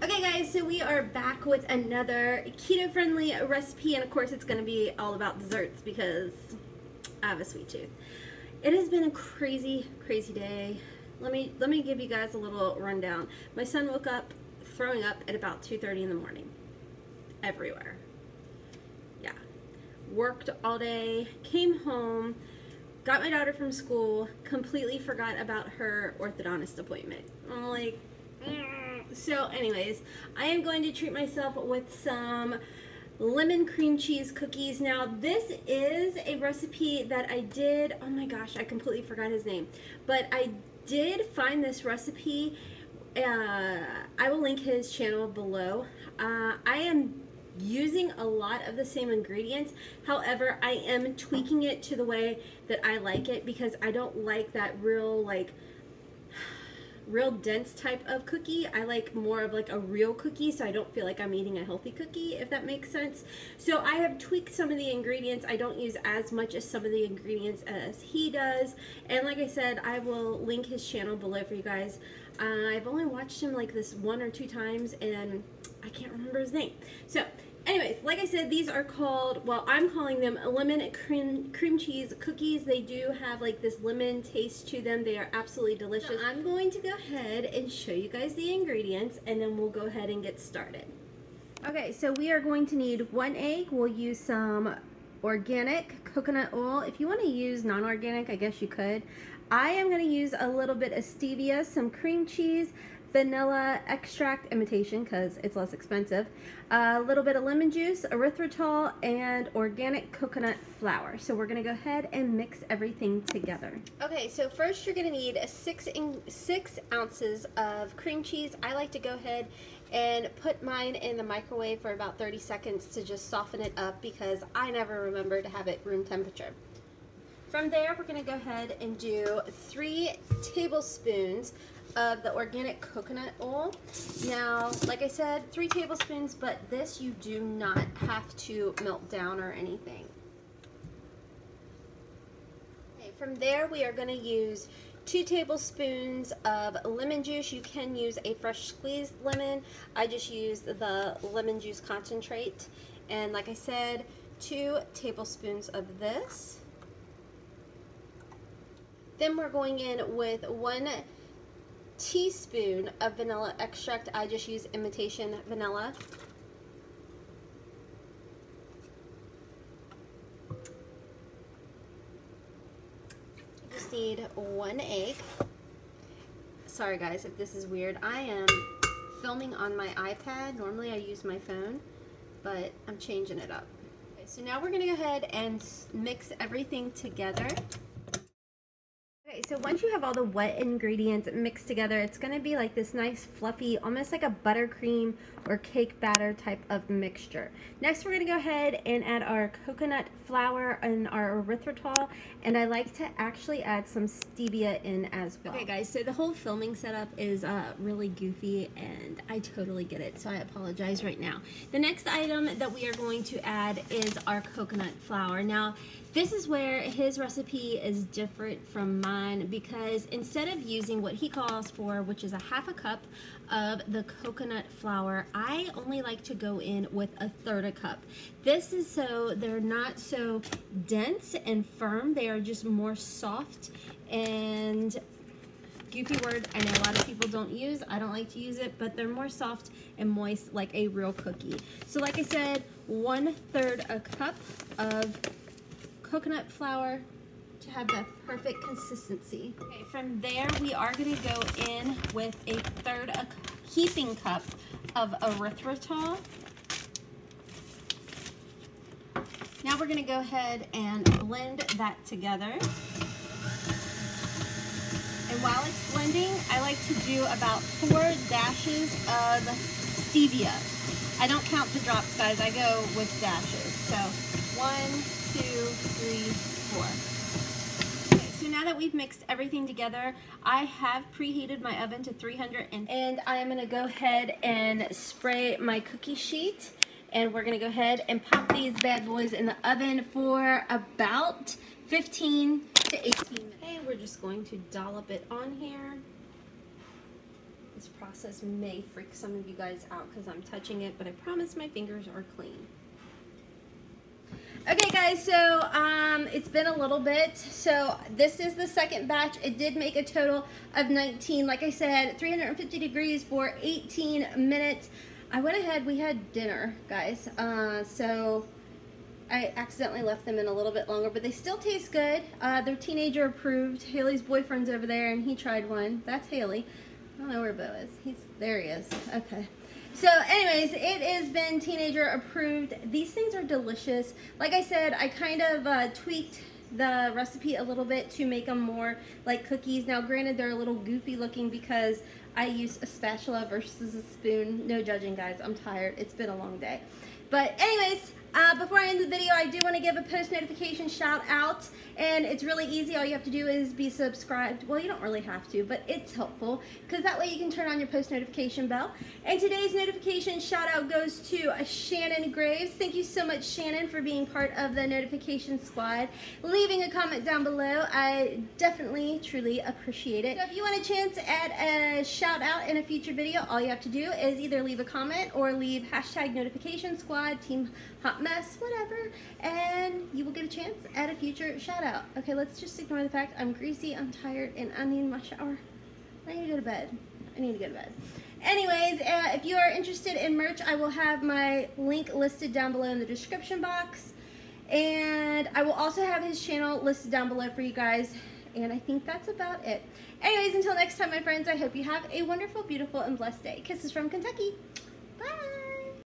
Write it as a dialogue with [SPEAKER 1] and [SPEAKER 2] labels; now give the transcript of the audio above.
[SPEAKER 1] Okay guys, so we are back with another keto-friendly recipe, and of course it's going to be all about desserts because I have a sweet tooth. It has been a crazy day. Let me give you guys a little rundown. My son woke up throwing up at about 2:30 in the morning. Everywhere. Yeah. Worked all day, came home, got my daughter from school, completely forgot about her orthodontist appointment. I'm like, So anyways, I am going to treat myself with some lemon cream cheese cookies. Now this is a recipe that I did, oh my gosh, I completely forgot his name, but I did find this recipe. I will link his channel below. I am using a lot of the same ingredients, however I am tweaking it to the way that I like it because I don't like that real dense type of cookie. I like more of like a real cookie, so I don't feel like I'm eating a healthy cookie, if that makes sense. So I have tweaked some of the ingredients. I don't use as much as some of the ingredients as he does, and like I said, I will link his channel below for you guys. I've only watched him like this 1 or 2 times and I can't remember his name. So anyways, like I said, these are called, well, I'm calling them lemon cream cheese cookies. They do have like this lemon taste to them. They are absolutely delicious. So I'm going to go ahead and show you guys the ingredients and then we'll go ahead and get started. Okay, so we are going to need 1 egg. We'll use some organic coconut oil. If you want to use non-organic, I guess you could. I am going to use a little bit of stevia, some cream cheese, vanilla extract imitation because it's less expensive, a little bit of lemon juice, erythritol, and organic coconut flour. So we're going to go ahead and mix everything together. Okay, so first you're going to need 6 ounces of cream cheese. I like to go ahead and put mine in the microwave for about 30 seconds to just soften it up because I never remember to have it room temperature. From there, we're going to go ahead and do 3 tablespoons of the organic coconut oil. Now, like I said, 3 tablespoons, but this you do not have to melt down or anything. Okay, from there, we are going to use 2 tablespoons of lemon juice. You can use a fresh squeezed lemon. I just used the lemon juice concentrate. And like I said, 2 tablespoons of this. Then we're going in with 1 teaspoon of vanilla extract. I just use imitation vanilla. You just need 1 egg. Sorry guys if this is weird. I am filming on my iPad. Normally I use my phone, but I'm changing it up. Okay, so now we're going to go ahead and mix everything together. Okay, so once you have all the wet ingredients mixed together, it's going to be like this nice fluffy, almost like a buttercream or cake batter type of mixture. Next, we're going to go ahead and add our coconut flour and our erythritol, and I like to actually add some stevia in as well. Okay guys, so the whole filming setup is really goofy and I totally get it, so I apologize right now. The next item that we are going to add is our coconut flour. Now, this is where his recipe is different from mine because instead of using what he calls for, which is a ½ cup of the coconut flour, I only like to go in with 1/3 cup. This is so they're not so dense and firm. They are just more soft and goofy word I know a lot of people don't use. I don't like to use it, but they're more soft and moist like a real cookie. So like I said, 1/3 cup of coconut flour to have the perfect consistency. Okay, from there we are going to go in with 1/3 heaping cup of erythritol. Now we're going to go ahead and blend that together. And while it's blending, I like to do about 4 dashes of stevia. I don't count the drops, guys. I go with dashes. So 1, 2, 3, 4. Okay, so now that we've mixed everything together, I have preheated my oven to 300 and I am going to go ahead and spray my cookie sheet, and we're going to go ahead and pop these bad boys in the oven for about 15 to 18 minutes. Okay, we're just going to dollop it on here. This process may freak some of you guys out because I'm touching it, but I promise my fingers are clean. Okay guys, so it's been a little bit. So this is the second batch. It did make a total of 19. Like I said, 350 degrees for 18 minutes. I went ahead, we had dinner, guys. So I accidentally left them in a little bit longer, but they still taste good. They're teenager approved. Haley's boyfriend's over there and he tried one. That's Haley. I don't know where Bo is. There he is. Okay. So anyways, it has been teenager approved. These things are delicious. Like I said, I kind of tweaked the recipe a little bit to make them more like cookies. Now granted, they're a little goofy looking because I used a spatula versus a spoon. No judging, guys. I'm tired. It's been a long day. But anyways, before I end the video, I do want to give a post notification shout out, and it's really easy. All you have to do is be subscribed. Well, you don't really have to, but it's helpful because that way you can turn on your post notification bell. And today's notification shout out goes to Shannon Graves. Thank you so much, Shannon, for being part of the notification squad. Leaving a comment down below, I definitely, truly appreciate it. So if you want a chance at a shout out in a future video, all you have to do is either leave a comment or leave hashtag notification squad, team hot mess, whatever, and you will get a chance at a future shout out. Okay, let's just ignore the fact I'm greasy, I'm tired, and I need my shower. I need to go to bed. Anyways, if you are interested in merch, I will have my link listed down below in the description box, and I will also have his channel listed down below for you guys, and I think that's about it. Anyways, until next time, my friends, I hope you have a wonderful, beautiful, and blessed day. Kisses from Kentucky.